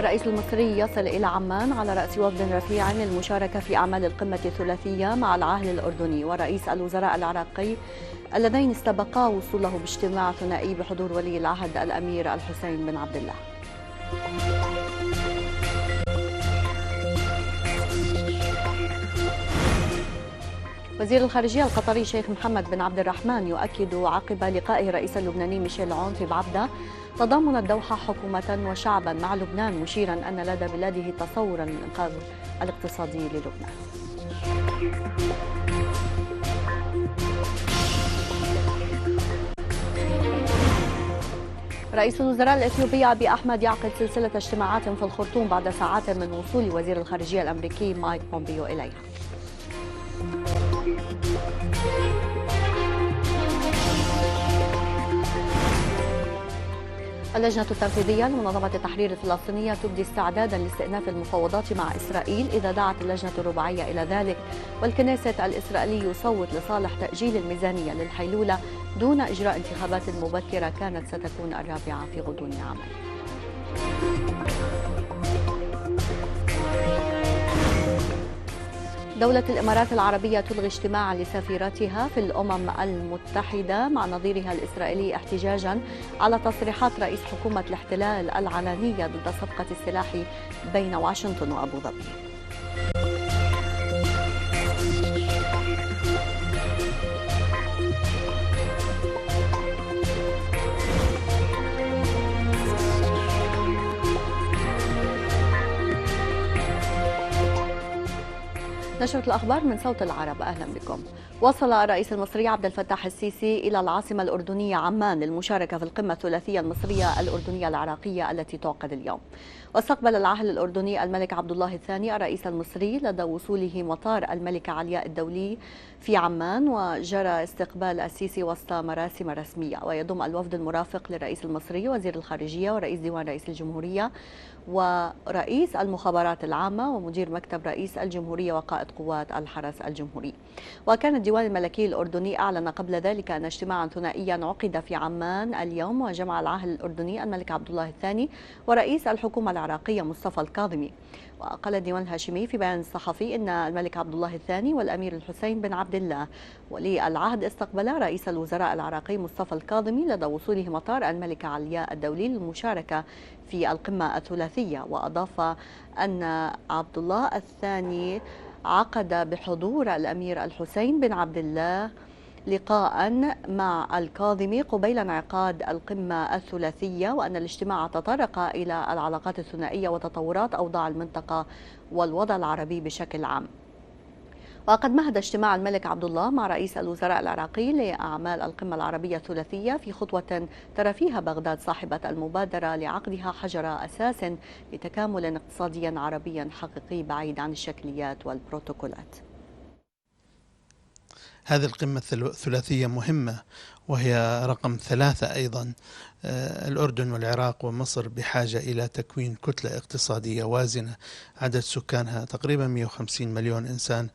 الرئيس المصري يصل إلى عمان على رأس وفد رفيع للمشاركة في أعمال القمة الثلاثية مع العاهل الأردني ورئيس الوزراء العراقي اللذين استبقا وصوله باجتماع ثنائي بحضور ولي العهد الأمير الحسين بن عبد الله. وزير الخارجية القطري شيخ محمد بن عبد الرحمن يؤكد عقب لقائه الرئيس اللبناني ميشيل عون في بعبدة تضامن الدوحة حكومة وشعبا مع لبنان، مشيرا أن لدى بلاده تصورا للإنقاذ الاقتصادي للبنان. رئيس الوزراء الإثيوبي أبي أحمد يعقد سلسلة اجتماعات في الخرطوم بعد ساعات من وصول وزير الخارجية الأمريكي مايك بومبيو إليها. اللجنة التنفيذية لمنظمة التحرير الفلسطينية تبدي استعدادا لاستئناف المفاوضات مع إسرائيل إذا دعت اللجنة الرباعية إلى ذلك، والكنيست الإسرائيلي يصوت لصالح تأجيل الميزانية للحيلولة دون إجراء انتخابات مبكرة كانت ستكون الرابعة في غضون عامين. دولة الإمارات العربية تلغي اجتماعا لسفيرتها في الأمم المتحدة مع نظيرها الإسرائيلي احتجاجا على تصريحات رئيس حكومة الاحتلال العلنية ضد صفقة السلاح بين واشنطن وأبو ظبي. نشرة الأخبار من صوت العرب، أهلا بكم. وصل الرئيس المصري عبد الفتاح السيسي إلى العاصمة الأردنية عمان للمشاركة في القمة الثلاثية المصرية الأردنية العراقية التي تعقد اليوم. واستقبل العاهل الأردني الملك عبد الله الثاني الرئيس المصري لدى وصوله مطار الملكة علياء الدولي في عمان، وجرى استقبال السيسي وسط مراسم رسمية. ويضم الوفد المرافق للرئيس المصري وزير الخارجية ورئيس ديوان رئيس الجمهورية ورئيس المخابرات العامة ومدير مكتب رئيس الجمهورية وقائد قوات الحرس الجمهوري. وكان الديوان الملكي الأردني أعلن قبل ذلك أن اجتماعا ثنائيا عقد في عمان اليوم وجمع العاهل الأردني الملك عبد الله الثاني ورئيس الحكومة العراقية مصطفى الكاظمي. وقال الديوان الهاشمي في بيان صحفي إن الملك عبد الله الثاني والأمير الحسين بن عبد الله ولي العهد استقبلا رئيس الوزراء العراقي مصطفى الكاظمي لدى وصوله مطار الملكة علياء الدولي للمشاركة في القمة الثلاثية. وأضاف أن عبد الله الثاني عقد بحضور الأمير الحسين بن عبد الله لقاء مع الكاظمي قبيل انعقاد القمة الثلاثية، وأن الاجتماع تطرق إلى العلاقات الثنائية وتطورات أوضاع المنطقة والوضع العربي بشكل عام. وقد مهد اجتماع الملك عبد الله مع رئيس الوزراء العراقي لأعمال القمة العربية الثلاثية في خطوة ترى فيها بغداد صاحبة المبادرة لعقدها حجر أساس لتكامل اقتصادي عربي حقيقي بعيد عن الشكليات والبروتوكولات. هذه القمة الثلاثية مهمة وهي رقم 3 أيضا. الأردن والعراق ومصر بحاجة إلى تكوين كتلة اقتصادية وازنة عدد سكانها تقريبا 150 مليون إنسان.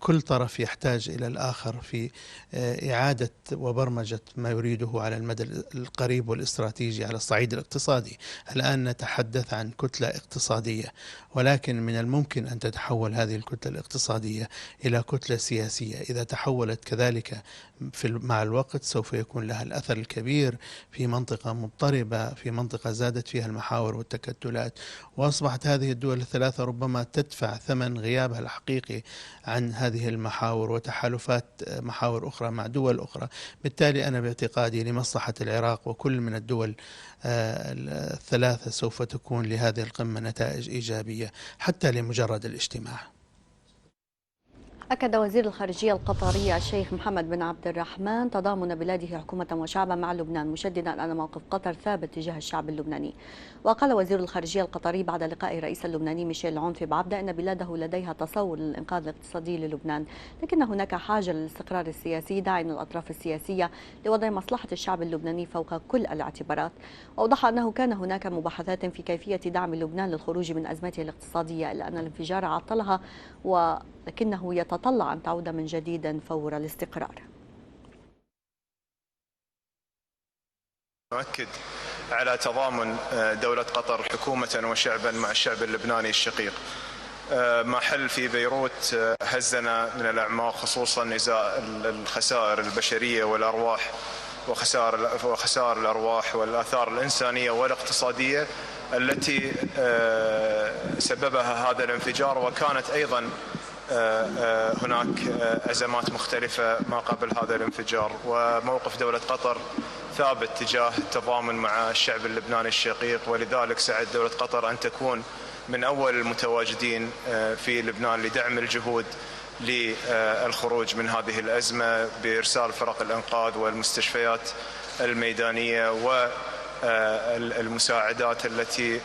كل طرف يحتاج إلى الآخر في إعادة وبرمجة ما يريده على المدى القريب والاستراتيجي على الصعيد الاقتصادي. الآن نتحدث عن كتلة اقتصادية، ولكن من الممكن أن تتحول هذه الكتلة الاقتصادية إلى كتلة سياسية. إذا تحولت كذلك مع الوقت سوف يكون لها الأثر الكبير في منطقة مضطربة، في منطقة زادت فيها المحاور والتكتلات، وأصبحت هذه الدول الثلاثة ربما تدفع ثمن غيابها الحقيقي عن هذه المحاور وتحالفات محاور أخرى مع دول أخرى. بالتالي أنا باعتقادي لمصلحة العراق وكل من الدول الثلاثة سوف تكون لهذه القمة نتائج إيجابية حتى لمجرد الاجتماع. أكد وزير الخارجية القطري الشيخ محمد بن عبد الرحمن تضامن بلاده حكومة وشعبا مع لبنان، مشددا أن موقف قطر ثابت تجاه الشعب اللبناني. وقال وزير الخارجية القطري بعد لقاء الرئيس اللبناني ميشيل عون في بعبدة أن بلاده لديها تصور للإنقاذ الاقتصادي للبنان، لكن هناك حاجة للاستقرار السياسي داعيا الأطراف السياسية لوضع مصلحة الشعب اللبناني فوق كل الاعتبارات. وأوضح أنه كان هناك مباحثات في كيفية دعم لبنان للخروج من أزمته الاقتصادية، إلا أن الانفجار عطلها ولكنه يتطلع أن تعود من جديد فور الاستقرار. نؤكد على تضامن دولة قطر حكومة وشعبا مع الشعب اللبناني الشقيق. ما حل في بيروت هزنا من الأعماق، خصوصا إزاء الخسائر البشرية والأرواح وخسائر الأرواح والآثار الإنسانية والاقتصادية التي سببها هذا الانفجار. وكانت أيضا هناك أزمات مختلفة ما قبل هذا الانفجار، وموقف دولة قطر ثابت تجاه التضامن مع الشعب اللبناني الشقيق، ولذلك سعت دولة قطر أن تكون من أول المتواجدين في لبنان لدعم الجهود للخروج من هذه الأزمة بإرسال فرق الإنقاذ والمستشفيات الميدانية والمساعدات التي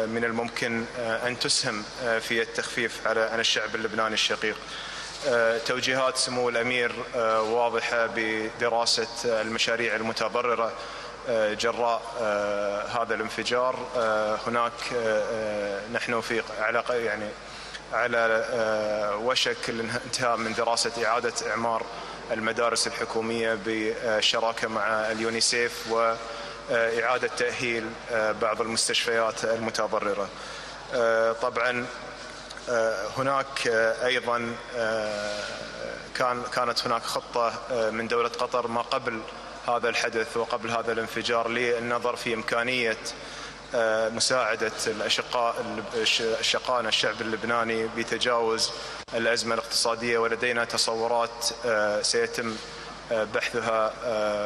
من الممكن أن تسهم في التخفيف عن الشعب اللبناني الشقيق. توجيهات سمو الأمير واضحة بدراسة المشاريع المتضررة جراء هذا الانفجار. هناك نحن في على وشك الانتهاء من دراسة إعادة إعمار المدارس الحكومية بالشراكة مع اليونيسيف وإعادة تأهيل بعض المستشفيات المتضررة. طبعا هناك أيضا كانت هناك خطة من دولة قطر ما قبل هذا الحدث وقبل هذا الانفجار للنظر في إمكانية مساعدة أشقائنا الشعب اللبناني بتجاوز الأزمة الاقتصادية، ولدينا تصورات سيتم بحثها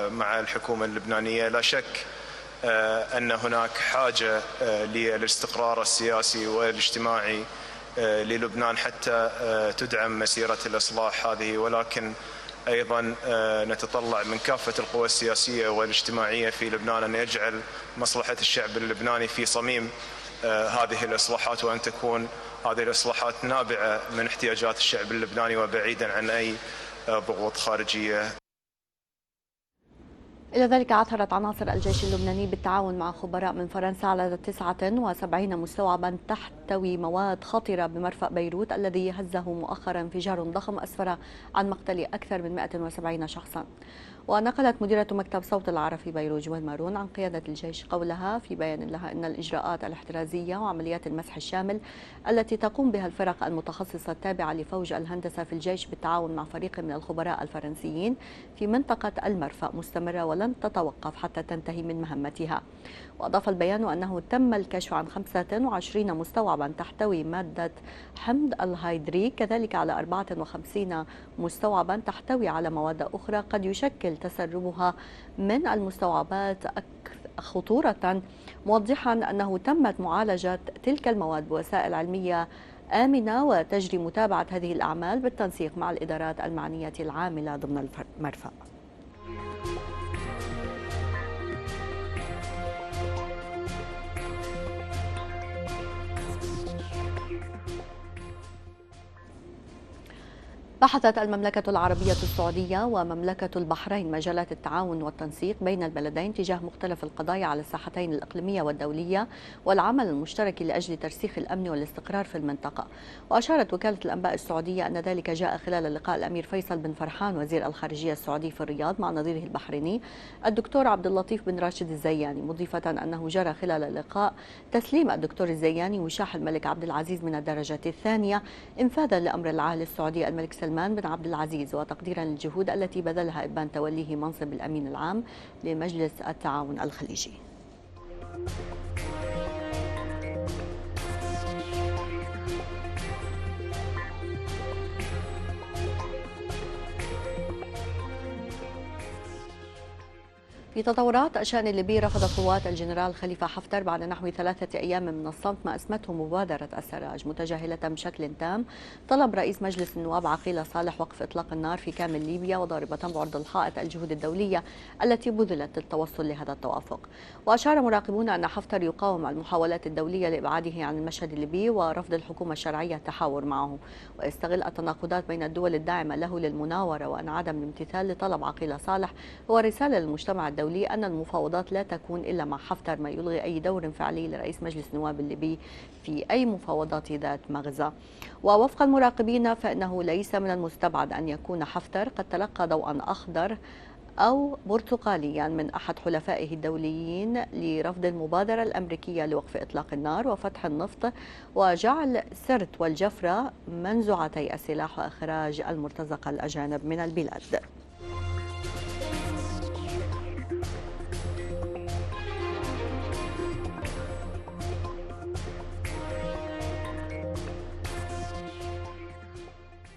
مع الحكومة اللبنانية. لا شك أن هناك حاجة للاستقرار السياسي والاجتماعي للبنان حتى تدعم مسيرة الإصلاح هذه، ولكن أيضا نتطلع من كافة القوى السياسية والاجتماعية في لبنان أن يجعل مصلحة الشعب اللبناني في صميم هذه الإصلاحات، وأن تكون هذه الإصلاحات نابعة من احتياجات الشعب اللبناني وبعيدا عن أي ضغوط خارجية. إلى ذلك عثرت عناصر الجيش اللبناني بالتعاون مع خبراء من فرنسا على 79 مستوعبا تحتوي مواد خطرة بمرفأ بيروت الذي هزه مؤخرا انفجار ضخم أسفر عن مقتل أكثر من 170 شخصا. ونقلت مديرة مكتب صوت العرب في بيروت جويل مارون عن قيادة الجيش قولها في بيان لها أن الإجراءات الاحترازية وعمليات المسح الشامل التي تقوم بها الفرق المتخصصة التابعة لفوج الهندسة في الجيش بالتعاون مع فريق من الخبراء الفرنسيين في منطقة المرفأ مستمرة ولن تتوقف حتى تنتهي من مهمتها. وأضاف البيان أنه تم الكشف عن 25 مستوعبا تحتوي مادة حمض الهيدريك، كذلك على 54 مستوعبا تحتوي على مواد أخرى قد يشكل تسربها من المستوعبات خطورة، موضحا أنه تمت معالجة تلك المواد بوسائل علمية آمنة وتجري متابعة هذه الأعمال بالتنسيق مع الإدارات المعنية العاملة ضمن المرفأ. بحثت المملكة العربية السعودية ومملكة البحرين مجالات التعاون والتنسيق بين البلدين تجاه مختلف القضايا على الساحتين الإقليمية والدولية والعمل المشترك لأجل ترسيخ الأمن والاستقرار في المنطقة. وأشارت وكالة الأنباء السعودية أن ذلك جاء خلال لقاء الأمير فيصل بن فرحان وزير الخارجية السعودي في الرياض مع نظيره البحريني الدكتور عبد اللطيف بن راشد الزياني، مضيفة أنه جرى خلال اللقاء تسليم الدكتور الزياني وشاح الملك عبد العزيز من الدرجة الثانية إنفاذا لأمر العاهل السعودي الملك سلمان بن عبد العزيز وتقديرا للجهود التي بذلها إبان توليه منصب الأمين العام لمجلس التعاون الخليجي. في تطورات الشأن الليبي، رفض قوات الجنرال خليفة حفتر بعد نحو 3 أيام من الصمت ما أسمته مبادرة السراج، متجاهلة بشكل تام طلب رئيس مجلس النواب عقيل صالح وقف إطلاق النار في كامل ليبيا، وضاربة بعرض الحائط الجهود الدولية التي بذلت للتوصل لهذا التوافق. وأشار مراقبون أن حفتر يقاوم المحاولات الدولية لإبعاده عن المشهد الليبي ورفض الحكومة الشرعية التحاور معه، ويستغل التناقضات بين الدول الداعمة له للمناورة وأن عدم الامتثال لطلب عقيل صالح هو رسالة للمجتمع الدولي أن المفاوضات لا تكون إلا مع حفتر، ما يلغي أي دور فعلي لرئيس مجلس النواب الليبي في أي مفاوضات ذات مغزى. ووفق المراقبين فإنه ليس من المستبعد أن يكون حفتر قد تلقى ضوءا أخضر أو برتقاليا من أحد حلفائه الدوليين لرفض المبادرة الأمريكية لوقف إطلاق النار وفتح النفط وجعل سرت والجفرة منزوعتي السلاح وإخراج المرتزقة الأجانب من البلاد.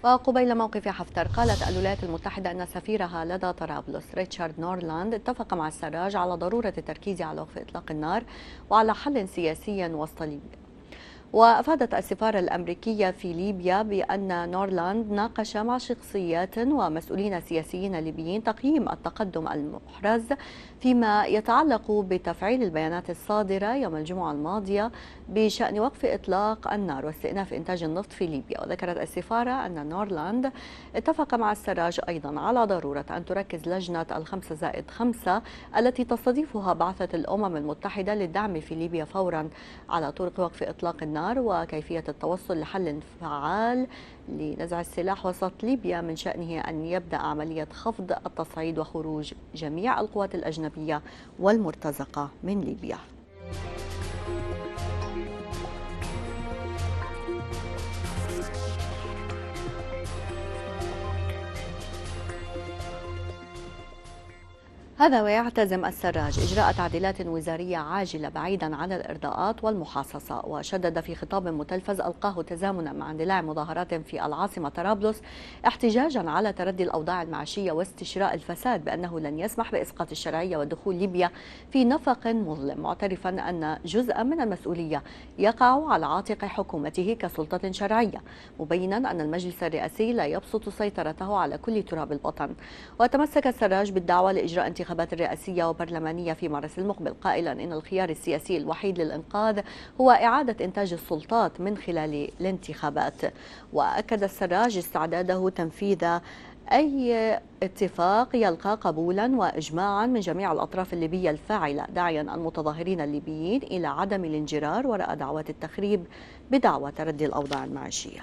وقبيل موقف حفتر قالت الولايات المتحدة أن سفيرها لدى طرابلس ريتشارد نورلاند اتفق مع السراج على ضرورة التركيز على وقف إطلاق النار وعلى حل سياسي وسط ليبيا. وأفادت السفارة الأمريكية في ليبيا بأن نورلاند ناقش مع شخصيات ومسؤولين سياسيين ليبيين تقييم التقدم المحرز فيما يتعلق بتفعيل البيانات الصادرة يوم الجمعة الماضية بشأن وقف إطلاق النار واستئناف إنتاج النفط في ليبيا. وذكرت السفارة أن نورلاند اتفق مع السراج أيضا على ضرورة أن تركز لجنة ال5+5 التي تستضيفها بعثة الأمم المتحدة للدعم في ليبيا فورا على طرق وقف إطلاق النار وكيفية التوصل لحل فعال لنزع السلاح وسط ليبيا من شأنه أن يبدأ عملية خفض التصعيد وخروج جميع القوات الأجنبية والمرتزقة من ليبيا. هذا ويعتزم السراج إجراء تعديلات وزارية عاجلة بعيدا عن الإرضاءات والمحاصصة. وشدد في خطاب متلفز ألقاه تزامنا مع اندلاع مظاهرات في العاصمة طرابلس احتجاجا على تردي الأوضاع المعيشية واستشراء الفساد بأنه لن يسمح بإسقاط الشرعية ودخول ليبيا في نفق مظلم، معترفا أن جزءا من المسؤولية يقع على عاتق حكومته كسلطة شرعية، مبينا أن المجلس الرئاسي لا يبسط سيطرته على كل تراب الوطن. وتمسك السراج بالدعوة لإجراء انتخابات رئاسية وبرلمانية في مارس المقبل، قائلا إن الخيار السياسي الوحيد للإنقاذ هو إعادة إنتاج السلطات من خلال الانتخابات. وأكد السراج استعداده تنفيذ أي اتفاق يلقى قبولا وإجماعا من جميع الأطراف الليبية الفاعلة، داعيا المتظاهرين الليبيين إلى عدم الانجرار وراء دعوات التخريب بدعوى تردي الأوضاع المعيشية.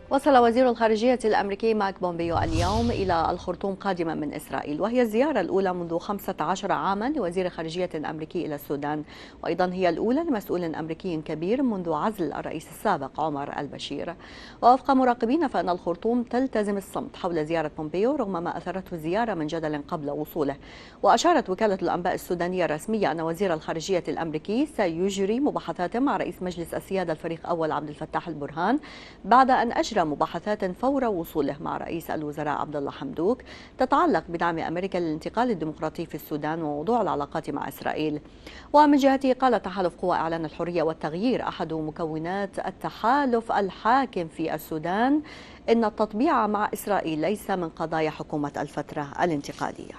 وصل وزير الخارجية الأمريكي مايك بومبيو اليوم إلى الخرطوم قادما من إسرائيل، وهي الزيارة الأولى منذ 15 عاما لوزير خارجية أمريكي إلى السودان، وأيضا هي الأولى لمسؤول أمريكي كبير منذ عزل الرئيس السابق عمر البشير. ووفق مراقبين فإن الخرطوم تلتزم الصمت حول زيارة بومبيو رغم ما أثرته الزيارة من جدل قبل وصوله. وأشارت وكالة الأنباء السودانية الرسمية أن وزير الخارجية الأمريكي سيجري مباحثات مع رئيس مجلس السيادة الفريق أول عبد الفتاح البرهان بعد أن أجرى مباحثات فور وصوله مع رئيس الوزراء عبد الله حمدوك تتعلق بدعم أمريكا للانتقال الديمقراطي في السودان وموضوع العلاقات مع إسرائيل. ومن جهته قال تحالف قوى إعلان الحرية والتغيير أحد مكونات التحالف الحاكم في السودان إن التطبيع مع إسرائيل ليس من قضايا حكومة الفترة الانتقالية.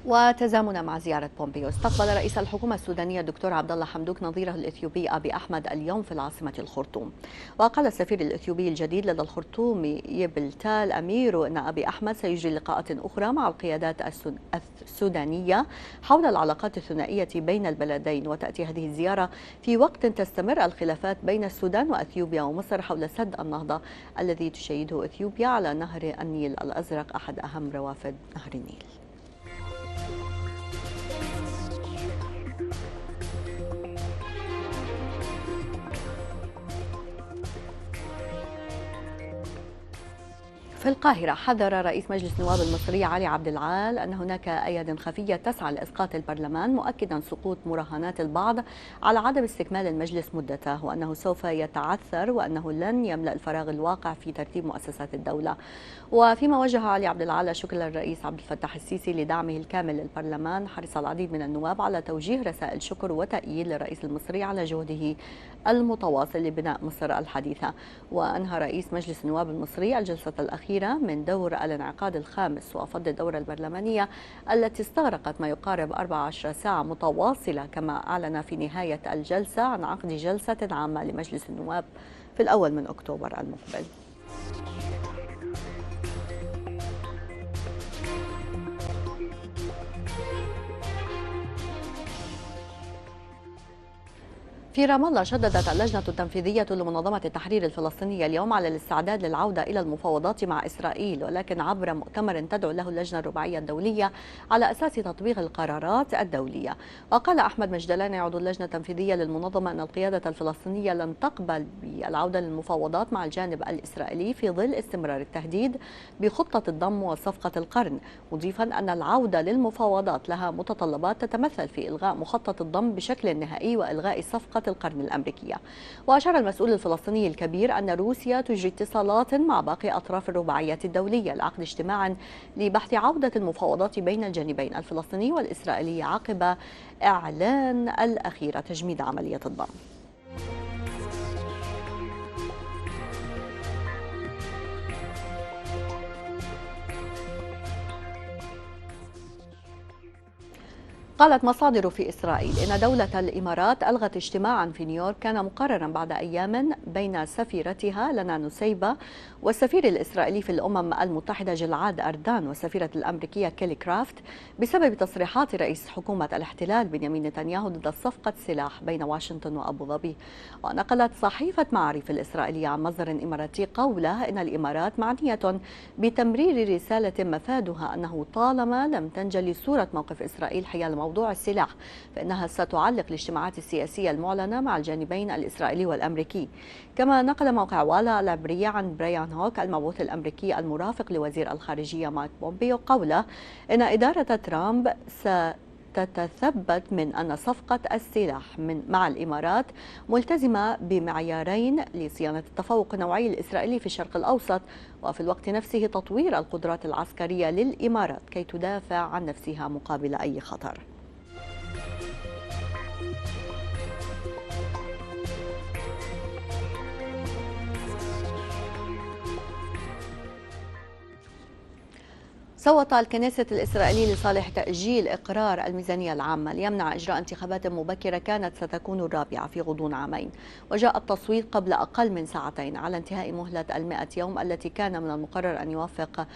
وتزامنا مع زيارة بومبيو، استقبل رئيس الحكومة السودانية الدكتور عبد الله حمدوك نظيره الإثيوبي أبي أحمد اليوم في العاصمة الخرطوم. وقال السفير الإثيوبي الجديد لدى الخرطوم يبلتال أميرو أن أبي أحمد سيجري لقاءات أخرى مع القيادات السودانية حول العلاقات الثنائية بين البلدين. وتأتي هذه الزيارة في وقت تستمر الخلافات بين السودان وأثيوبيا ومصر حول سد النهضة الذي تشيده أثيوبيا على نهر النيل الأزرق أحد أهم روافد نهر النيل. في القاهرة حذر رئيس مجلس النواب المصري علي عبد العال أن هناك أياد خفية تسعى لإسقاط البرلمان، مؤكدا سقوط مراهنات البعض على عدم استكمال المجلس مدته، وأنه سوف يتعثر وأنه لن يملأ الفراغ الواقع في ترتيب مؤسسات الدولة. وفيما وجه علي عبد العال الشكر للرئيس عبد الفتاح السيسي لدعمه الكامل للبرلمان، حرص العديد من النواب على توجيه رسائل شكر وتأييد للرئيس المصري على جهده المتواصل لبناء مصر الحديثة. وأنهى رئيس مجلس النواب المصري الجلسة الأخيرة من دور الانعقاد الخامس وفض الدورة البرلمانية التي استغرقت ما يقارب 14 ساعة متواصلة، كما أعلن في نهاية الجلسة عن عقد جلسة عامة لمجلس النواب في الأول من أكتوبر المقبل. في رام الله شددت اللجنة التنفيذية لمنظمة التحرير الفلسطينية اليوم على الاستعداد للعودة إلى المفاوضات مع إسرائيل، ولكن عبر مؤتمر تدعو له اللجنة الرباعية الدولية على أساس تطبيق القرارات الدولية. وقال أحمد مجدلاني عضو اللجنة التنفيذية للمنظمة أن القيادة الفلسطينية لن تقبل بالعودة للمفاوضات مع الجانب الإسرائيلي في ظل استمرار التهديد بخطة الضم وصفقة القرن، مضيفا أن العودة للمفاوضات لها متطلبات تتمثل في إلغاء مخطط الضم بشكل نهائي وإلغاء صفقة القرن الأمريكية. وأشار المسؤول الفلسطيني الكبير أن روسيا تجري اتصالات مع باقي أطراف الرباعية الدولية لعقد اجتماع لبحث عودة المفاوضات بين الجانبين الفلسطيني والإسرائيلي عقب إعلان الأخير تجميد عملية الضم. قالت مصادر في إسرائيل إن دولة الإمارات ألغت اجتماعا في نيويورك كان مقررا بعد أيام بين سفيرتها لنا نسيبة والسفير الإسرائيلي في الأمم المتحدة جلعاد أردان والسفيرة الأمريكية كيلي كرافت بسبب تصريحات رئيس حكومة الاحتلال بنيامين نتنياهو ضد صفقة سلاح بين واشنطن وأبو ظبي. ونقلت صحيفة معارف الإسرائيلية عن مصدر إماراتي قوله إن الإمارات معنية بتمرير رسالة مفادها أنه طالما لم تنجلي صورة موقف إسرائيل حيال موضوع السلاح فإنها ستعلق الاجتماعات السياسية المعلنة مع الجانبين الإسرائيلي والأمريكي. كما نقل موقع والا العبرية عن برايان هوك المبعوث الأمريكي المرافق لوزير الخارجية مايك بومبيو قوله إن إدارة ترامب تتثبت من أن صفقة السلاح مع الإمارات ملتزمة بمعيارين لصيانة التفوق النوعي الإسرائيلي في الشرق الأوسط، وفي الوقت نفسه تطوير القدرات العسكرية للإمارات كي تدافع عن نفسها مقابل أي خطر. صوت الكنيسة الإسرائيلي لصالح تأجيل إقرار الميزانية العامة ليمنع إجراء انتخابات مبكرة كانت ستكون الرابعة في غضون عامين، وجاء التصويت قبل أقل من ساعتين على انتهاء مهلة 100 يوم التي كان من المقرر أن يوافق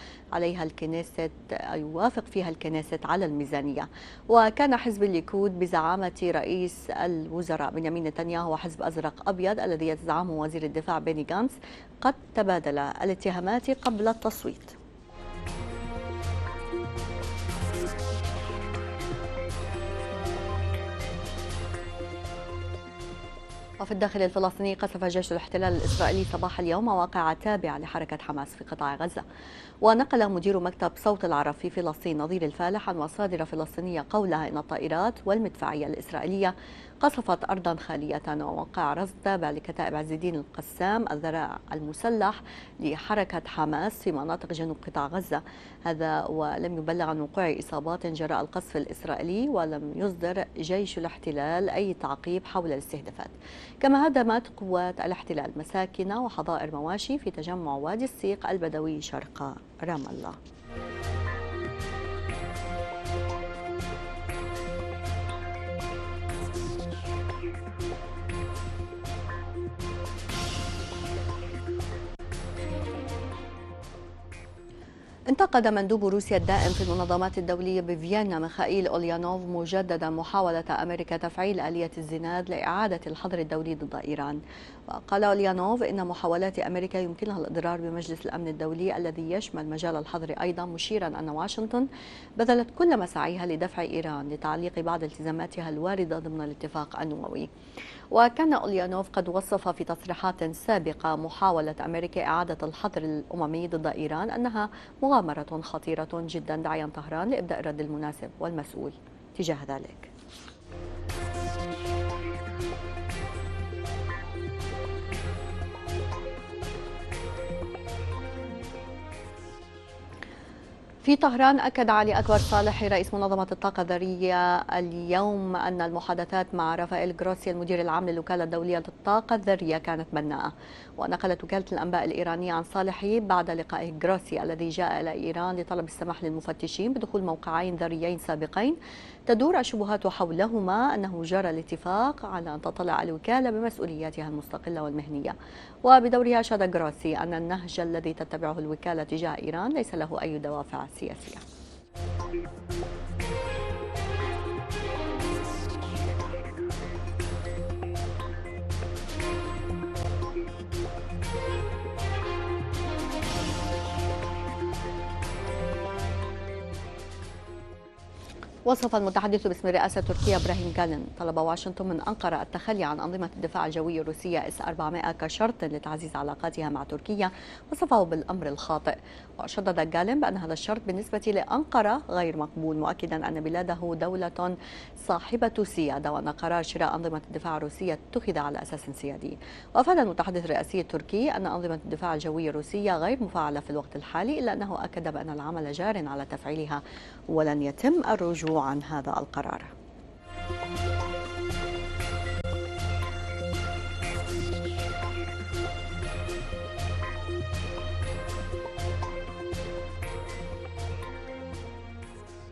فيها الكنيسة على الميزانية. وكان حزب الليكود بزعامة رئيس الوزراء بنيامين نتنياهو وحزب أزرق أبيض الذي يزعمه وزير الدفاع بيني غانتس قد تبادل الاتهامات قبل التصويت. وفي الداخل الفلسطيني قصف جيش الاحتلال الإسرائيلي صباح اليوم مواقع تابعة لحركة حماس في قطاع غزة. ونقل مدير مكتب صوت العرب في فلسطين نظير الفالح عن مصادر فلسطينية قولها إن الطائرات والمدفعية الإسرائيلية قصفت أرضا خالية وموقع رصد تابع لكتائب عز الدين القسام الذراع المسلح لحركة حماس في مناطق جنوب قطاع غزة. هذا ولم يبلغ عن وقوع إصابات جراء القصف الإسرائيلي، ولم يصدر جيش الاحتلال أي تعقيب حول الاستهدافات. كما هدمت قوات الاحتلال مساكن وحظائر مواشي في تجمع وادي السيق البدوي شرق رام الله. انتقد مندوب روسيا الدائم في المنظمات الدولية بفيينا ميخائيل أوليانوف مجددا محاولة أمريكا تفعيل آلية الزناد لإعادة الحظر الدولي ضد إيران. وقال أوليانوف إن محاولات أمريكا يمكنها الإضرار بمجلس الأمن الدولي الذي يشمل مجال الحظر أيضا، مشيرا أن واشنطن بذلت كل مساعيها لدفع إيران لتعليق بعض التزاماتها الواردة ضمن الاتفاق النووي. وكان أوليانوف قد وصف في تصريحات سابقة محاولة أمريكا إعادة الحظر الأممي ضد إيران أنها مغامرة خطيرة جدا، داعيا طهران لإبداء الرد المناسب والمسؤول تجاه ذلك. في طهران أكد علي أكبر صالح رئيس منظمة الطاقة الذرية اليوم أن المحادثات مع رافائيل جروسي المدير العام للوكالة الدولية للطاقة الذرية كانت بناءة. ونقلت وكالة الأنباء الإيرانية عن صالحي بعد لقائه جروسي الذي جاء إلى إيران لطلب السماح للمفتشين بدخول موقعين ذريين سابقين تدور الشبهات حولهما أنه جرى الاتفاق على أن تطلع الوكالة بمسؤولياتها المستقلة والمهنية. وبدورها أشاد جروسي أن النهج الذي تتبعه الوكالة تجاه إيران ليس له أي دوافع سياسية. وصف المتحدث باسم الرئاسة التركية إبراهيم كالن طلب واشنطن من أنقرة التخلي عن أنظمة الدفاع الجوي الروسية S-400 كشرط لتعزيز علاقاتها مع تركيا، وصفه بالأمر الخاطئ. وشدد كالن بأن هذا الشرط بالنسبة لأنقرة غير مقبول، مؤكدا أن بلاده دولة صاحبة سيادة وأن قرار شراء أنظمة الدفاع الروسية اتخذ على أساس سيادي. وأفاد المتحدث الرئاسي التركي أن أنظمة الدفاع الجوي الروسية غير مفعلة في الوقت الحالي، إلا أنه أكد بأن العمل جار على تفعيلها ولن يتم الرجوع عن هذا القرار.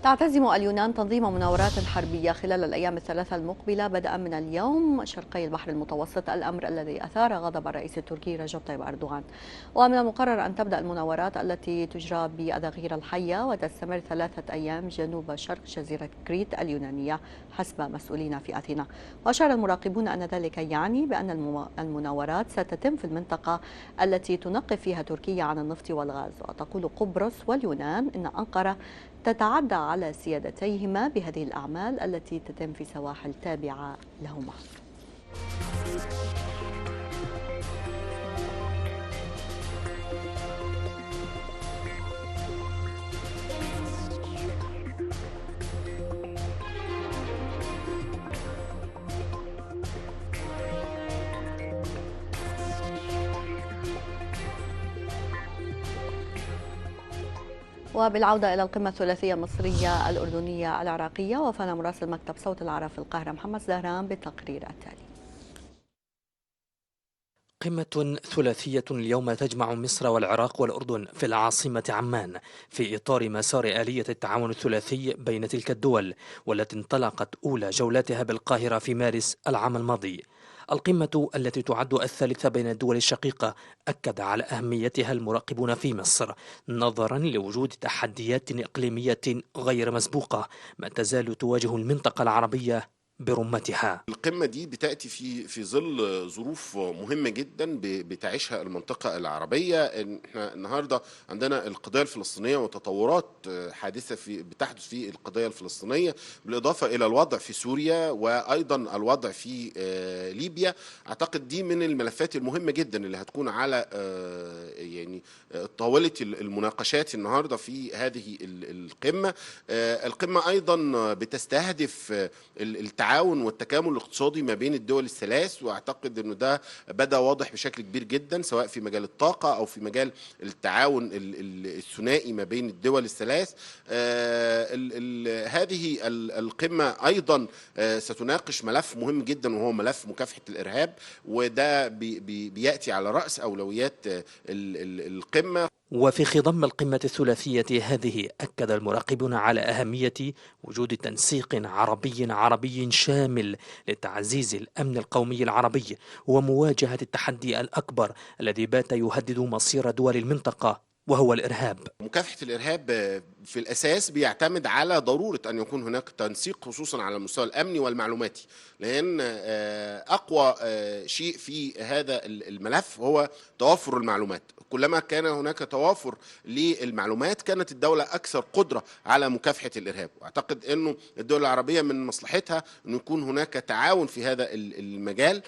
تعتزم اليونان تنظيم مناورات حربية خلال الأيام الثلاثة المقبلة بدءا من اليوم شرقي البحر المتوسط، الأمر الذي أثار غضب الرئيس التركي رجب طيب أردوغان. ومن المقرر أن تبدأ المناورات التي تجرى بأدغير الحية وتستمر 3 أيام جنوب شرق جزيرة كريت اليونانية حسب مسؤولين في أثينا. وأشار المراقبون أن ذلك يعني بأن المناورات ستتم في المنطقة التي تنقب فيها تركيا عن النفط والغاز. وتقول قبرص واليونان إن أنقرة تتعدى على سيادتيهما بهذه الأعمال التي تتم في سواحل تابعة لهما. وبالعودة إلى القمة الثلاثية المصرية الأردنية العراقية، وفانا مراسل مكتب صوت العرب في القاهرة محمد زهران بالتقرير التالي. قمة ثلاثية اليوم تجمع مصر والعراق والأردن في العاصمة عمان في إطار مسار آلية التعاون الثلاثي بين تلك الدول، والتي انطلقت أولى جولاتها بالقاهرة في مارس العام الماضي. القمة التي تعد الثالثة بين الدول الشقيقة أكد على أهميتها المراقبون في مصر نظرا لوجود تحديات إقليمية غير مسبوقة ما تزال تواجه المنطقة العربية برمتها. القمة دي بتأتي في ظل ظروف مهمة جدا بتعيشها المنطقة العربية. احنا النهاردة عندنا القضية الفلسطينية وتطورات حادثة بتحدث في القضية الفلسطينية، بالإضافة إلى الوضع في سوريا وأيضا الوضع في ليبيا. أعتقد دي من الملفات المهمة جدا اللي هتكون على يعني طاولة المناقشات النهاردة في هذه القمة. القمة أيضا بتستهدف التعاون والتكامل الاقتصادي ما بين الدول الثلاث، واعتقد انه ده بدا واضح بشكل كبير جدا سواء في مجال الطاقه او في مجال التعاون الثنائي ما بين الدول الثلاث. هذه القمه ايضا ستناقش ملف مهم جدا وهو ملف مكافحه الارهاب، وده بياتي على راس اولويات القمه. وفي خضم القمة الثلاثية هذه أكد المراقبون على أهمية وجود تنسيق عربي شامل لتعزيز الأمن القومي العربي ومواجهة التحدي الأكبر الذي بات يهدد مصير دول المنطقة وهو الإرهاب. مكافحة الإرهاب في الأساس بيعتمد على ضرورة أن يكون هناك تنسيق خصوصا على المستوى الأمني والمعلوماتي، لأن أقوى شيء في هذا الملف هو توافر المعلومات. كلما كان هناك توافر للمعلومات كانت الدولة أكثر قدرة على مكافحة الإرهاب. وأعتقد أنه الدول العربية من مصلحتها أن يكون هناك تعاون في هذا المجال،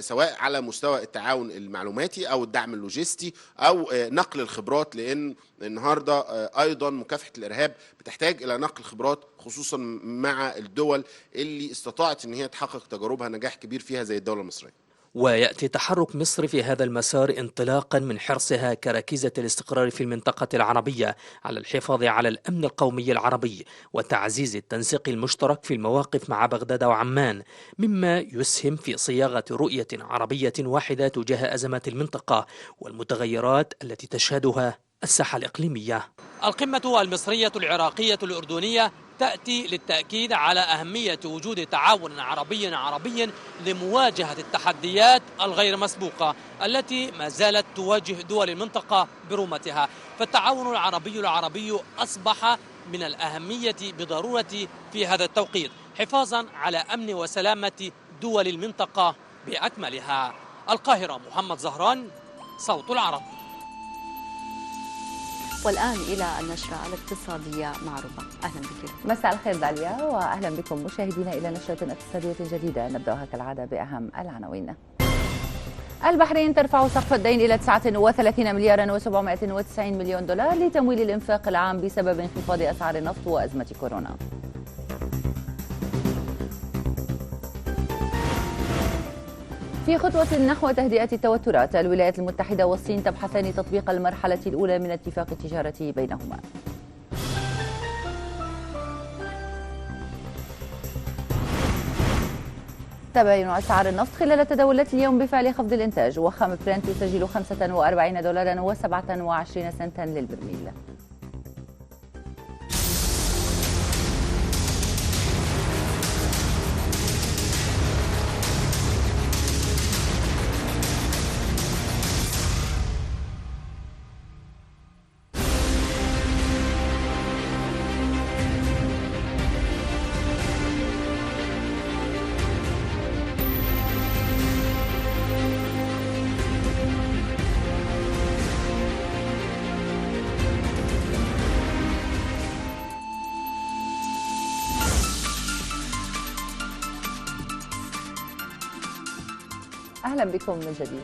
سواء على مستوى التعاون المعلوماتي أو الدعم اللوجستي أو نقل الخبرات، لأن النهاردة أيضا مكافحة الإرهاب بتحتاج إلى نقل خبرات خصوصا مع الدول اللي استطاعت أن هي تحقق تجاربها نجاح كبير فيها زي الدولة المصرية. ويأتي تحرك مصر في هذا المسار انطلاقا من حرصها كركيزة الاستقرار في المنطقة العربية على الحفاظ على الأمن القومي العربي وتعزيز التنسيق المشترك في المواقف مع بغداد وعمان، مما يسهم في صياغة رؤية عربية واحدة تجاه أزمات المنطقة والمتغيرات التي تشهدها الساحة الإقليمية. القمة المصرية العراقية الأردنية تأتي للتأكيد على أهمية وجود تعاون عربي لمواجهة التحديات الغير مسبوقة التي ما زالت تواجه دول المنطقة برمتها. فالتعاون العربي أصبح من الأهمية بضرورة في هذا التوقيت حفاظا على أمن وسلامة دول المنطقة بأكملها. القاهرة محمد زهران، صوت العرب. والآن إلى النشرة الاقتصادية مع ربا. أهلا بك. مساء الخير داليا، وأهلا بكم مشاهدينا إلى نشرة اقتصادية جديدة. نبدأها كالعادة بأهم العناوين. البحرين ترفع سقف الدين إلى 39 مليار و790 مليون دولار لتمويل الإنفاق العام بسبب انخفاض أسعار النفط وأزمة كورونا. في خطوة نحو تهدئة التوترات، الولايات المتحدة والصين تبحثان تطبيق المرحلة الأولى من اتفاق التجارة بينهما. تباين أسعار النفط خلال تداولات اليوم بفعل خفض الإنتاج، وخام برنت يسجل 45 دولارا و27 سنتا للبرميل. أهلا بكم من جديد.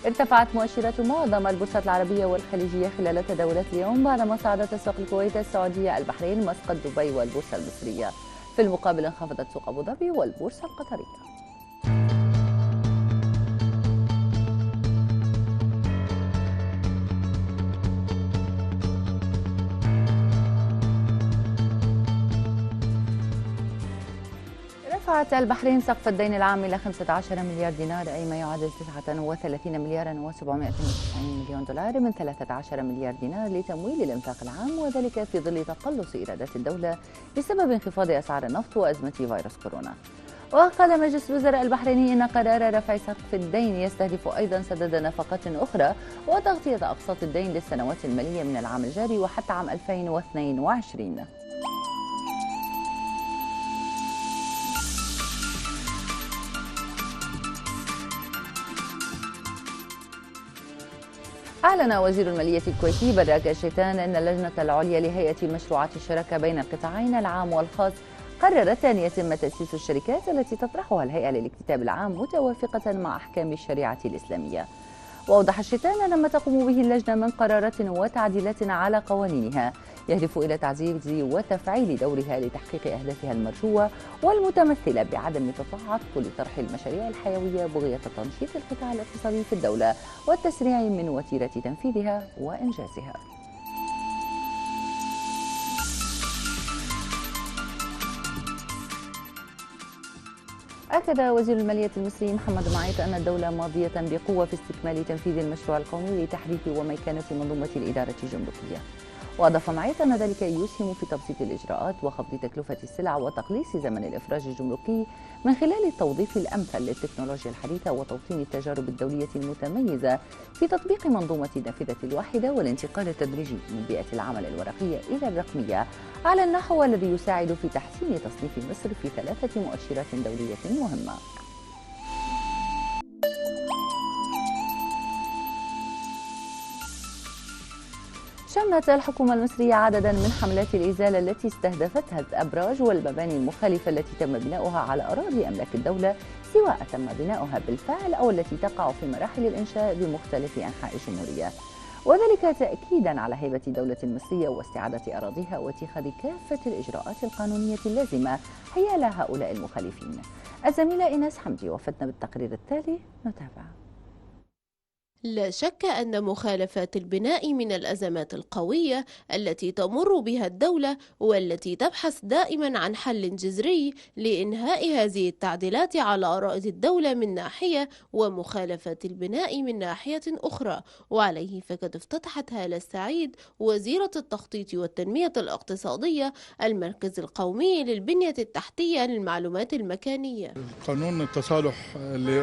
ارتفعت مؤشرات معظم البورصات العربية والخليجية خلال تداولات اليوم بعدما صعدت أسواق الكويت، السعودية، البحرين، مسقط، دبي والبورصة المصرية. في المقابل انخفضت سوق أبو ظبي والبورصة القطرية. رفعت البحرين سقف الدين العام إلى 15 مليار دينار، أي ما يعادل 39 مليار و790 مليون دولار من 13 مليار دينار لتمويل الإنفاق العام، وذلك في ظل تقلص إيرادات الدولة بسبب انخفاض أسعار النفط وأزمة فيروس كورونا. وقال مجلس الوزراء البحريني إن قرار رفع سقف الدين يستهدف أيضا سداد نفقات أخرى وتغطية أقساط الدين للسنوات المالية من العام الجاري وحتى عام 2022. أعلن وزير المالية الكويتي براك الشيتان أن اللجنة العليا لهيئة مشروعات الشراكة بين القطاعين العام والخاص قررت أن يتم تأسيس الشركات التي تطرحها الهيئة للاكتتاب العام متوافقة مع أحكام الشريعة الإسلامية. وأوضح الشيتان أن ما تقوم به اللجنة من قرارات وتعديلات على قوانينها يهدف إلى تعزيز وتفعيل دورها لتحقيق أهدافها المرجوة والمتمثلة بعدم تعطل طرح المشاريع الحيوية بغية تنشيط القطاع الاقتصادي في الدولة والتسريع من وتيرة تنفيذها وإنجازها. أكد وزير المالية المصري محمد معيط أن الدولة ماضية بقوة في استكمال تنفيذ المشروع القومي لتحديث وميكنة منظومة الإدارة الجمركية. وأضاف معيط أن ذلك يسهم في تبسيط الإجراءات وخفض تكلفة السلع وتقليص زمن الإفراج الجمركي من خلال التوظيف الأمثل للتكنولوجيا الحديثة وتوطين التجارب الدولية المتميزة في تطبيق منظومة النافذة الواحدة والانتقال التدريجي من بيئة العمل الورقية إلى الرقمية على النحو الذي يساعد في تحسين تصنيف مصر في 3 مؤشرات دولية مهمة. شنت الحكومة المصرية عددا من حملات الإزالة التي استهدفتها الأبراج والمباني المخالفة التي تم بناؤها على أراضي أملاك الدولة، سواء تم بناؤها بالفعل أو التي تقع في مراحل الإنشاء بمختلف أنحاء الجمهورية، وذلك تأكيدا على هيبة الدولة المصرية واستعادة أراضيها واتخاذ كافة الإجراءات القانونية اللازمة حيال هؤلاء المخالفين. الزميلة إيناس حمدي وفتنا بالتقرير التالي، نتابع. لا شك أن مخالفات البناء من الأزمات القوية التي تمر بها الدولة والتي تبحث دائما عن حل جذري لإنهاء هذه التعديلات على أراضي الدولة من ناحية ومخالفات البناء من ناحية أخرى. وعليه فقد افتتحت هالة السعيد وزيرة التخطيط والتنمية الاقتصادية المركز القومي للبنية التحتية للمعلومات المكانية. قانون التصالح اللي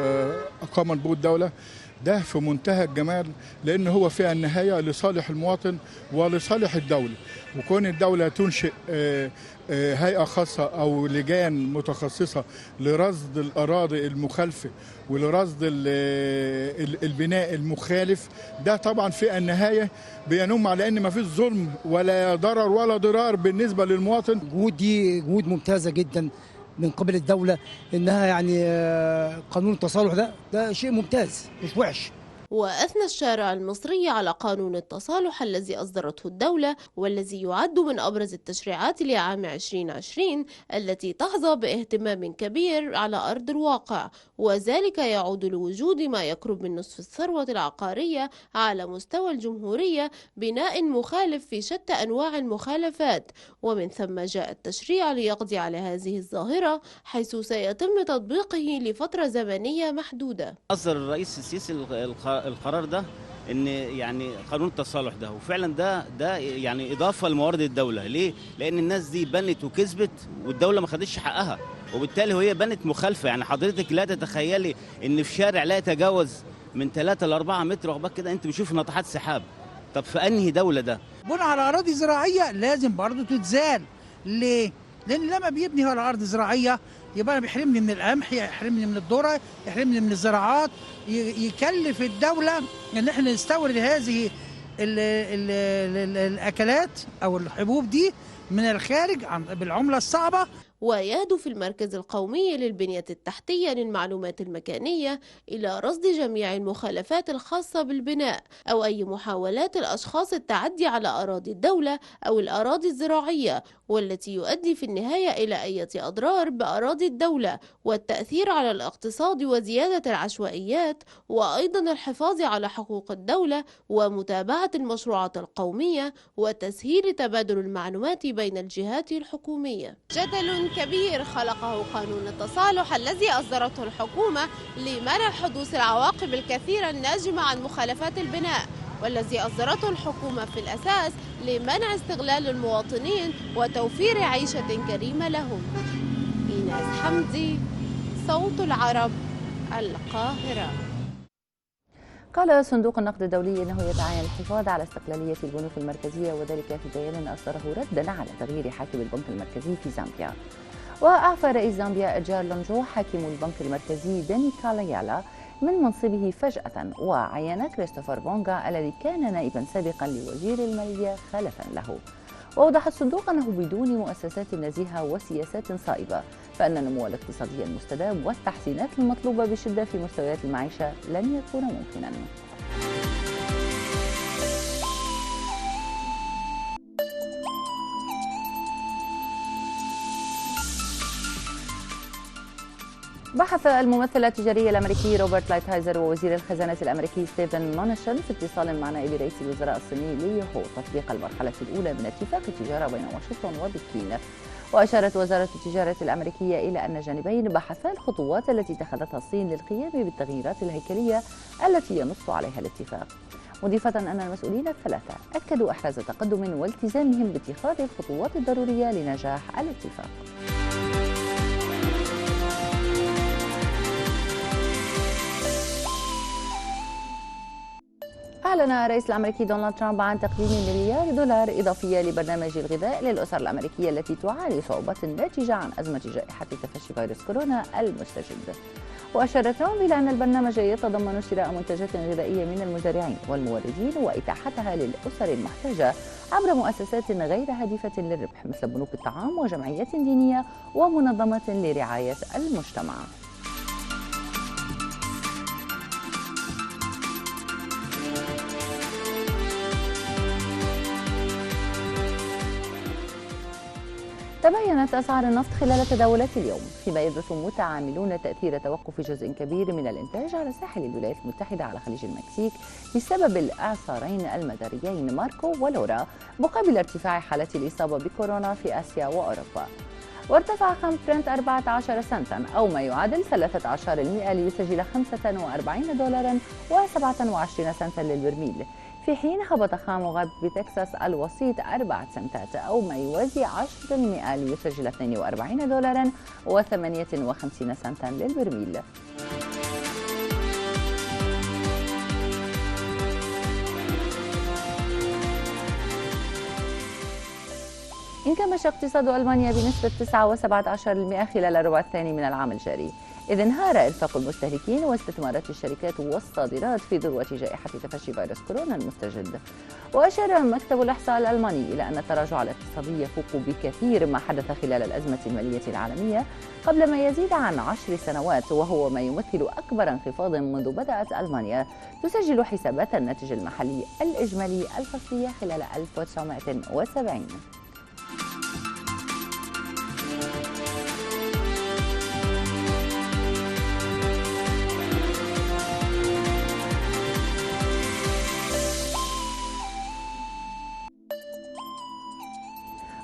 أقامت به الدولة ده في منتهى الجمال، لأن هو في النهاية لصالح المواطن ولصالح الدولة. وكون الدولة تنشئ هيئة خاصة أو لجان متخصصة لرصد الأراضي المخالفة ولرصد البناء المخالف، ده طبعا في النهاية بينم على أن ما فيش ظلم ولا ضرر ولا ضرار بالنسبة للمواطن. جهود دي جهود ممتازة جدا من قبل الدولة، إنها يعني قانون التصالح ده شيء ممتاز مش وحش. وأثنى الشارع المصري على قانون التصالح الذي أصدرته الدولة، والذي يعد من أبرز التشريعات لعام 2020 التي تحظى باهتمام كبير على أرض الواقع، وذلك يعود لوجود ما يقرب من نصف الثروة العقارية على مستوى الجمهورية بناء مخالف في شتى أنواع المخالفات. ومن ثم جاء التشريع ليقضي على هذه الظاهرة، حيث سيتم تطبيقه لفترة زمنية محدودة. أصدر الرئيس السيسي القرار ده ان يعني قانون التصالح ده، وفعلا ده يعني اضافه لموارد الدوله. ليه؟ لان الناس دي بنت وكسبت والدوله ما خدتش حقها، وبالتالي هي بنت مخالفه. يعني حضرتك لا تتخيلي ان في شارع لا يتجاوز من 3 ل 4 متر واخد كده انت بتشوف ناطحات سحاب. طب في انهي دوله ده؟ بناء على اراضي زراعيه لازم برضه تتزال. ليه؟ لان لما بيبني على ارض زراعيه يبقى بيحرمني من القمح، يحرمني من الذره، يحرمني من الزراعات، يكلف الدوله ان احنا نستورد هذه الاكلات او الحبوب دي من الخارج بالعمله الصعبه. ويهدف المركز القومي للبنية التحتية للمعلومات المكانية إلى رصد جميع المخالفات الخاصة بالبناء أو أي محاولات الأشخاص التعدي على أراضي الدولة أو الأراضي الزراعية، والتي يؤدي في النهاية إلى أي أضرار بأراضي الدولة والتأثير على الاقتصاد وزيادة العشوائيات، وأيضا الحفاظ على حقوق الدولة ومتابعة المشروعات القومية وتسهيل تبادل المعلومات بين الجهات الحكومية. جدل كبير خلقه قانون التصالح الذي أصدرته الحكومة لمنع حدوث العواقب الكثيرة الناجمة عن مخالفات البناء، والذي أصدرته الحكومة في الأساس لمنع استغلال المواطنين وتوفير عيشة كريمة لهم. إيناس حمدي، صوت العرب، القاهرة. قال صندوق النقد الدولي إنه يتعين الحفاظ على استقلالية البنوك المركزية، وذلك في بيان أصدره ردا على تغيير حاكم البنك المركزي في زامبيا. وأعفى رئيس زامبيا إدجار لونجو حاكم البنك المركزي داني كاليالا من منصبه فجأة، وعين كريستوفر بونغا الذي كان نائبا سابقا لوزير المالية خلفا له. وأوضح الصندوق أنه بدون مؤسسات نزيهة وسياسات صائبة فإن النمو الاقتصادي المستدام والتحسينات المطلوبة بشدة في مستويات المعيشة لن يكون ممكنا. بحث الممثل التجاري الامريكي روبرت لايتهايزر ووزير الخزانه الامريكي ستيفن مونيشن في اتصال مع نائب رئيس الوزراء الصيني لي يوهو تطبيق المرحله الاولى من اتفاق التجاره بين واشنطن وبكين. واشارت وزاره التجاره الامريكيه الى ان الجانبين بحثا الخطوات التي اتخذتها الصين للقيام بالتغييرات الهيكليه التي ينص عليها الاتفاق، مضيفه ان المسؤولين الثلاثه اكدوا احراز تقدم والتزامهم باتخاذ الخطوات الضروريه لنجاح الاتفاق. أعلن الرئيس الأمريكي دونالد ترامب عن تقديم $1 مليار إضافية لبرنامج الغذاء للأسر الأمريكية التي تعاني صعوبات ناتجة عن أزمة جائحة تفشي فيروس كورونا المستجد. وأشار ترامب إلى أن البرنامج يتضمن شراء منتجات غذائية من المزارعين والموردين وإتاحتها للأسر المحتاجة عبر مؤسسات غير هادفة للربح مثل بنوك الطعام وجمعيات دينية ومنظمات لرعاية المجتمع. تباينت أسعار النفط خلال تداولات اليوم، فيما يدرس متعاملون تأثير توقف جزء كبير من الإنتاج على ساحل الولايات المتحدة على خليج المكسيك بسبب الإعصارين المداريين ماركو ولورا، مقابل ارتفاع حالات الإصابة بكورونا في آسيا وأوروبا. وارتفع خام برنت 14 سنتا أو ما يعادل 13% ليسجل $95.27 سنتا للبرميل، في حين هبط خام غرب تكساس الوسيط 4 سنتات أو ما يوازي 10% ليسجل $42.58 سنتا للبرميل. انكمش اقتصاد ألمانيا بنسبة 9.17% خلال الربع الثاني من العام الجاري، إذ انهار إنفاق المستهلكين واستثمارات الشركات والصادرات في ذروة جائحة تفشي فيروس كورونا المستجد. وأشار مكتب الإحصاء الألماني إلى أن التراجع الاقتصادي يفوق بكثير ما حدث خلال الأزمة المالية العالمية قبل ما يزيد عن 10 سنوات، وهو ما يمثل أكبر انخفاض منذ بدأت ألمانيا تسجل حسابات الناتج المحلي الإجمالي الفصلية خلال 1970.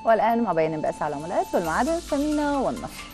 والآن مع بيان بأسعار العملات والمعادن الثمينة والنفط.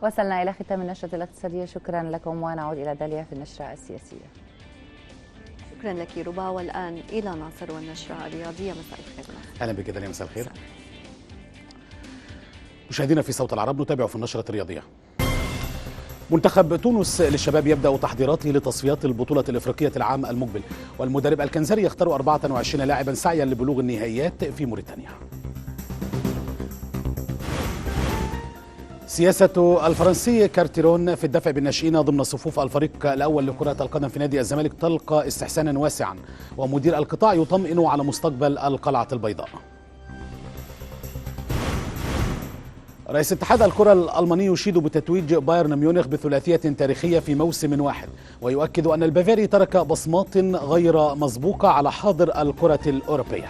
وصلنا إلى ختام النشرة الاقتصادية، شكرا لكم، ونعود إلى داليا في النشرة السياسية. شكرا لك ربا، والآن إلى ناصر والنشرة الرياضية. مساء الخير. أهلا بك داليا، مساء الخير. مشاهدينا في صوت العرب، نتابع في النشرة الرياضية. منتخب تونس للشباب يبدأ تحضيراته لتصفيات البطولة الإفريقية العام المقبل، والمدرب الكنزري يختار 24 لاعبا سعيا لبلوغ النهائيات في موريتانيا. سياسة الفرنسي كارتيرون في الدفع بالناشئين ضمن صفوف الفريق الأول لكرة القدم في نادي الزمالك تلقى استحسانا واسعا، ومدير القطاع يطمئن على مستقبل القلعة البيضاء. رئيس اتحاد الكرة الألماني يشيد بتتويج بايرن ميونخ بثلاثية تاريخية في موسم واحد، ويؤكد أن البافاري ترك بصمات غير مسبوقة على حاضر الكرة الأوروبية.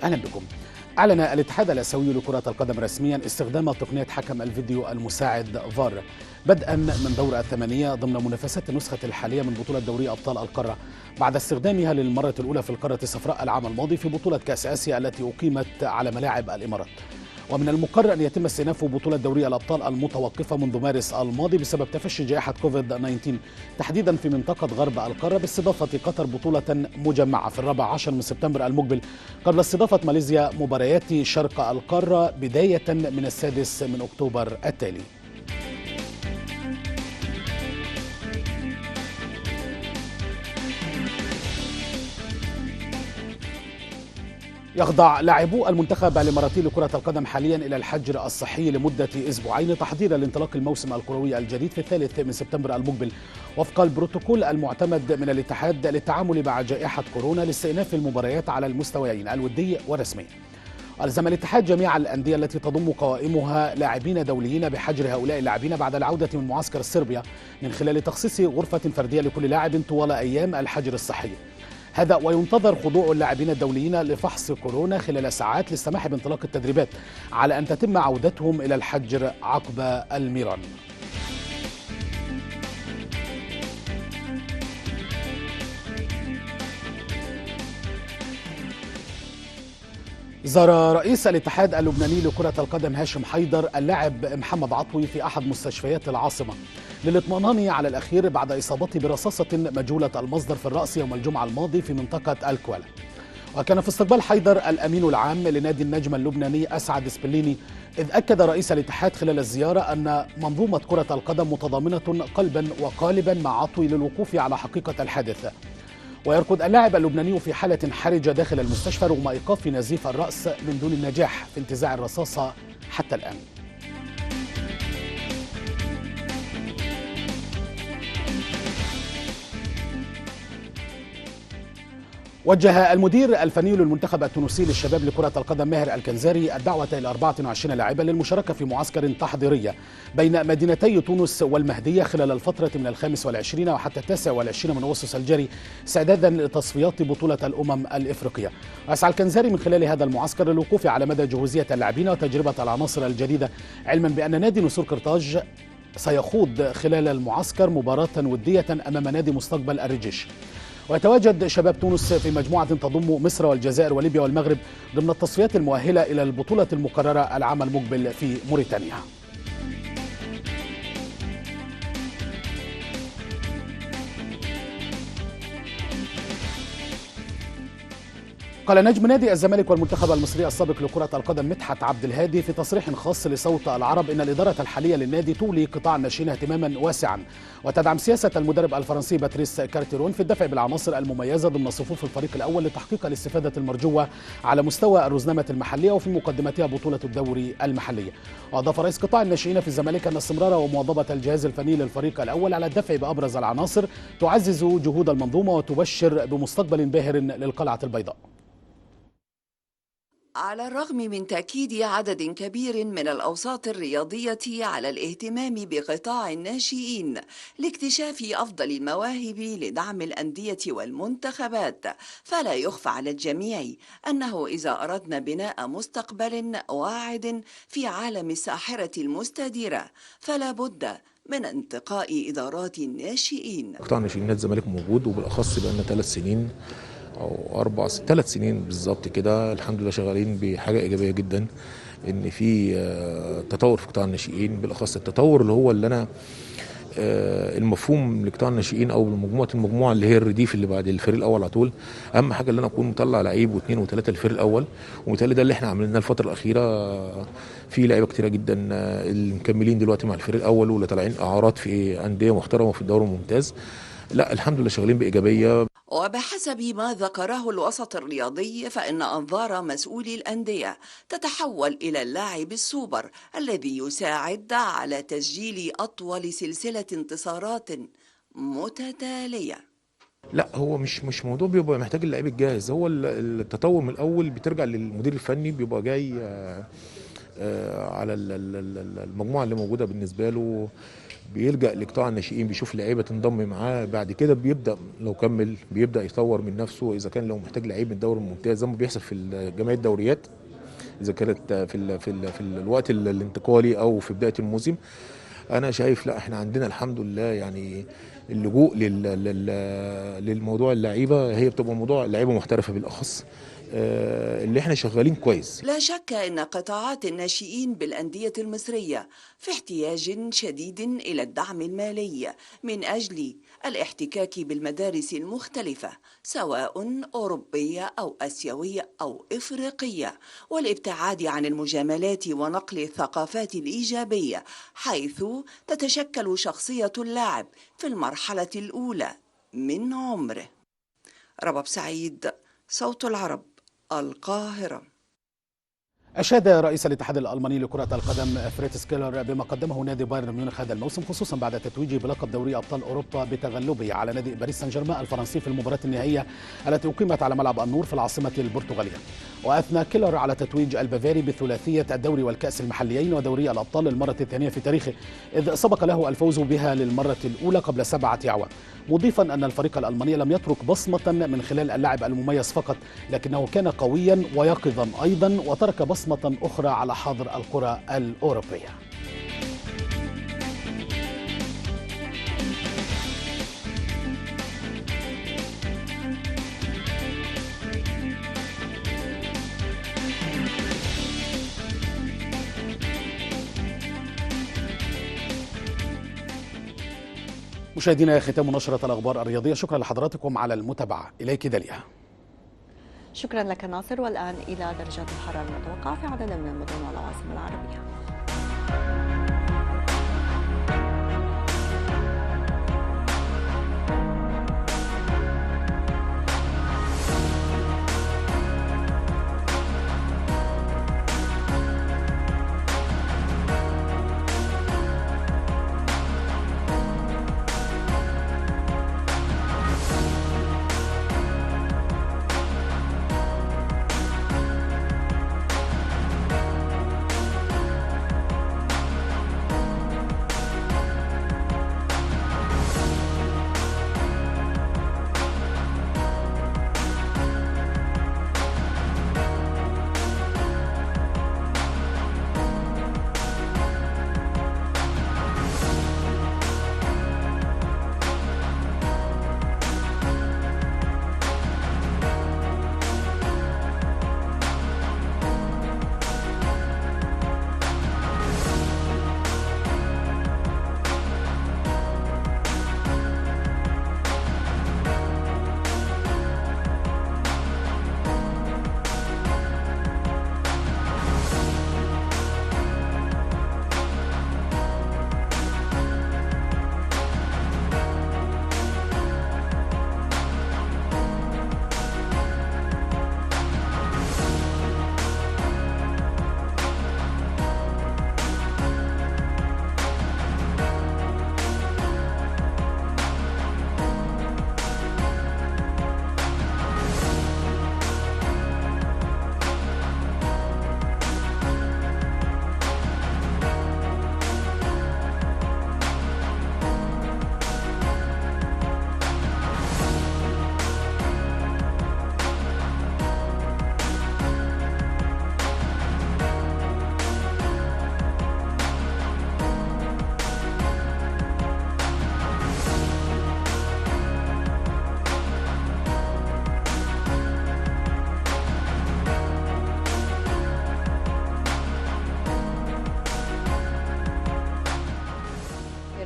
أهلا بكم. أعلن الاتحاد الآسيوي لكرة القدم رسميا استخدام تقنية حكم الفيديو المساعد فار بدءا من دور الثمانية ضمن منافسات النسخة الحالية من بطولة دوري أبطال القارة، بعد استخدامها للمرة الأولى في القارة الصفراء العام الماضي في بطولة كأس آسيا التي أقيمت على ملاعب الإمارات. ومن المقرر أن يتم استئناف بطولة دوري الأبطال المتوقفة منذ مارس الماضي بسبب تفشي جائحة كوفيد-19 تحديدا في منطقة غرب القارة، باستضافة قطر بطولة مجمعة في 14 من سبتمبر المقبل، قبل استضافة ماليزيا مباريات شرق القارة بداية من 6 من أكتوبر التالي. يخضع لاعبو المنتخب الإماراتي لكرة القدم حاليا إلى الحجر الصحي لمدة أسبوعين تحضيرا لانطلاق الموسم الكروي الجديد في 3 من سبتمبر المقبل، وفق البروتوكول المعتمد من الاتحاد للتعامل مع جائحة كورونا لاستئناف المباريات على المستويين الودي والرسمي. ألزم الاتحاد جميع الأندية التي تضم قوائمها لاعبين دوليين بحجر هؤلاء اللاعبين بعد العودة من معسكر صربيا، من خلال تخصيص غرفة فردية لكل لاعب طوال أيام الحجر الصحي. هذا وينتظر خضوع اللاعبين الدوليين لفحص كورونا خلال ساعات للسماح بانطلاق التدريبات، على أن تتم عودتهم إلى الحجر عقب الميران. زار رئيس الاتحاد اللبناني لكرة القدم هاشم حيدر اللاعب محمد عطوي في أحد مستشفيات العاصمة للاطمئنان على الأخير بعد إصابته برصاصة مجهولة المصدر في الرأس يوم الجمعة الماضي في منطقة الكوالا. وكان في استقبال حيدر الأمين العام لنادي النجم اللبناني أسعد سبليني، إذ أكد رئيس الاتحاد خلال الزيارة أن منظومة كرة القدم متضامنة قلبا وقالبا مع عطوي للوقوف على حقيقة الحادث. ويركض اللاعب اللبناني في حالة حرجة داخل المستشفى رغم إيقاف نزيف الرأس من دون النجاح في انتزاع الرصاصة حتى الآن. وجه المدير الفني للمنتخب التونسي للشباب لكرة القدم ماهر الكنزاري الدعوة إلى 24 لاعبا للمشاركة في معسكر تحضيري بين مدينتي تونس والمهدية خلال الفترة من 25 وحتى 29 من أغسطس الجاري استعدادا لتصفيات بطولة الأمم الإفريقية. ويسعى الكنزاري من خلال هذا المعسكر للوقوف على مدى جهوزية اللاعبين وتجربة العناصر الجديدة، علما بأن نادي نسور قرطاج سيخوض خلال المعسكر مباراة ودية أمام نادي مستقبل الرجيش. ويتواجد شباب تونس في مجموعة تضم مصر والجزائر وليبيا والمغرب ضمن التصفيات المؤهلة إلى البطولة المقررة العام المقبل في موريتانيا. قال نجم نادي الزمالك والمنتخب المصري السابق لكرة القدم مدحت عبد الهادي في تصريح خاص لصوت العرب إن الإدارة الحالية للنادي تولي قطاع الناشئين اهتماما واسعا وتدعم سياسة المدرب الفرنسي باتريس كارتيرون في الدفع بالعناصر المميزة ضمن صفوف الفريق الأول لتحقيق الاستفادة المرجوة على مستوى الرزنامة المحلية وفي مقدمتها بطولة الدوري المحلية. وأضاف رئيس قطاع الناشئين في الزمالك أن استمرار ومواظبة الجهاز الفني للفريق الأول على الدفع بأبرز العناصر تعزز جهود المنظومة وتبشر بمستقبل باهر للقلعة البيضاء. على الرغم من تأكيد عدد كبير من الأوساط الرياضية على الاهتمام بقطاع الناشئين لاكتشاف أفضل المواهب لدعم الأندية والمنتخبات، فلا يخفى على الجميع أنه إذا أردنا بناء مستقبل واعد في عالم الساحرة المستديرة فلا بد من انتقاء إدارات الناشئين. قطاع الناشئين نادي الزمالك موجود، وبالأخص بقالنا 3 سنين أو 3 سنين بالظبط كده الحمد لله شغالين بحاجة إيجابية جدا، إن في تطور في قطاع الناشئين، بالأخص التطور اللي هو اللي أنا المفهوم لقطاع الناشئين او المجموعه اللي هي الرديف اللي بعد الفريق الاول على طول. اهم حاجه اللي انا اكون مطلع لعيب واثنين وثلاثه الفريق الاول، وبالتالي ده اللي احنا عملناه الفتره الاخيره. في لعيبه كتيره جدا اللي مكملين دلوقتي مع الفريق الاول واللي طالعين اعارات في انديه محترمه في الدوري الممتاز. لا الحمد لله شغالين بايجابيه. وبحسب ما ذكره الوسط الرياضي فإن أنظار مسؤولي الأندية تتحول إلى اللاعب السوبر الذي يساعد على تسجيل أطول سلسلة انتصارات متتالية. لا هو مش موضوع بيبقى محتاج اللعيب الجاهز، هو التطور من الأول بترجع للمدير الفني، بيبقى جاي على المجموعة اللي موجودة بالنسبة له، بيلجأ لقطاع الناشئين، بيشوف لعيبه تنضم معاه، بعد كده بيبدا لو كمل بيبدا يطور من نفسه. اذا كان لو محتاج لعيب من الدوري الممتاز زي ما بيحصل في جميع الدوريات، اذا كانت في الوقت الانتقالي او في بدايه الموسم، انا شايف لا احنا عندنا الحمد لله يعني اللجوء للموضوع اللعيبه، هي بتبقى موضوع لعيبه محترفه بالاخص اللي احنا شغالين كويس. لا شك أن قطاعات الناشئين بالأندية المصرية في احتياج شديد إلى الدعم المالي من أجل الاحتكاك بالمدارس المختلفة سواء أوروبية أو آسيوية أو إفريقية، والابتعاد عن المجاملات ونقل الثقافات الإيجابية حيث تتشكل شخصية اللاعب في المرحلة الأولى من عمره. رباب سعيد، صوت العرب، القاهرة. أشاد رئيس الاتحاد الألماني لكرة القدم فريتز كيلر بما قدمه نادي بايرن ميونخ هذا الموسم، خصوصا بعد تتويجه بلقب دوري أبطال أوروبا بتغلبه على نادي باريس سان جيرمان الفرنسي في المباراة النهائية التي أقيمت على ملعب النور في العاصمة البرتغالية. وأثنى كيلر على تتويج البافاري بثلاثية الدوري والكأس المحليين ودوري الأبطال للمرة الثانية في تاريخه، إذ سبق له الفوز بها للمرة الأولى قبل 7 أعوام، مضيفا أن الفريق الألماني لم يترك بصمة من خلال اللاعب المميز فقط، لكنه كان قويا ويقظا أيضا وترك بصمة أخرى على حاضر الكرة الأوروبية. مشاهدينا، ختام نشرة الأخبار الرياضية، شكرا لحضراتكم على المتابعة. إليك داليا. شكرا لك ناصر. والآن إلى درجات الحرارة المتوقعة في عدد من المدن والعواصم العربية.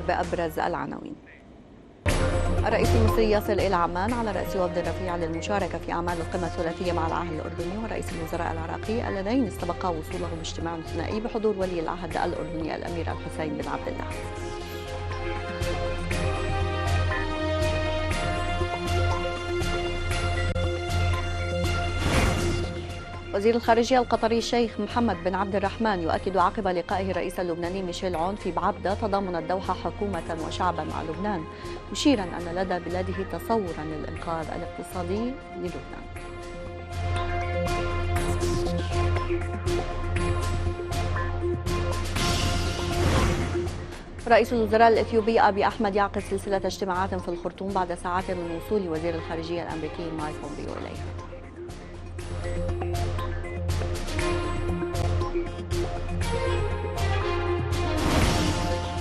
بأبرز العناوين. الرئيس المصري يصل إلى عمان على رأس وفد رفيع للمشاركة في أعمال القمة الثلاثية مع العهد الأردني ورئيس الوزراء العراقي اللذين استبقا وصولهم اجتماع ثنائي بحضور ولي العهد الأردني الأمير الحسين بن عبد الله. وزير الخارجية القطري الشيخ محمد بن عبد الرحمن يؤكد عقب لقائه الرئيس اللبناني ميشيل عون في بعبدة تضامن الدوحة حكومة وشعبا مع لبنان، مشيرا أن لدى بلاده تصورا للإنقاذ الاقتصادي للبنان. رئيس الوزراء الإثيوبي أبي أحمد يعقد سلسلة اجتماعات في الخرطوم بعد ساعات من وصول وزير الخارجية الأمريكي مايك بومبيو إليه.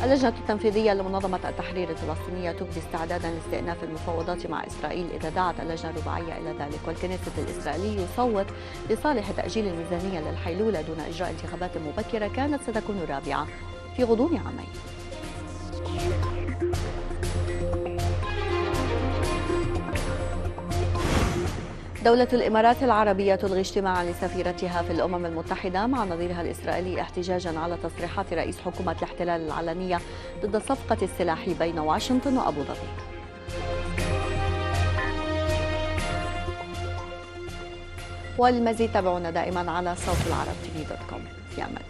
اللجنة التنفيذية لمنظمة التحرير الفلسطينية تبدي استعدادا لاستئناف المفاوضات مع إسرائيل إذا دعت اللجنة الرباعية إلى ذلك، والكنيست الإسرائيلي يصوت لصالح تأجيل الميزانية للحيلولة دون إجراء انتخابات مبكرة كانت ستكون رابعة في غضون عامين. دولة الإمارات العربية تلغي اجتماعا لسفيرتها في الأمم المتحدة مع نظيرها الإسرائيلي احتجاجا على تصريحات رئيس حكومة الاحتلال العلنية ضد صفقة السلاح بين واشنطن وأبو ظبي. والمزيد تابعونا دائما على صوت العرب tv.com. في أمان.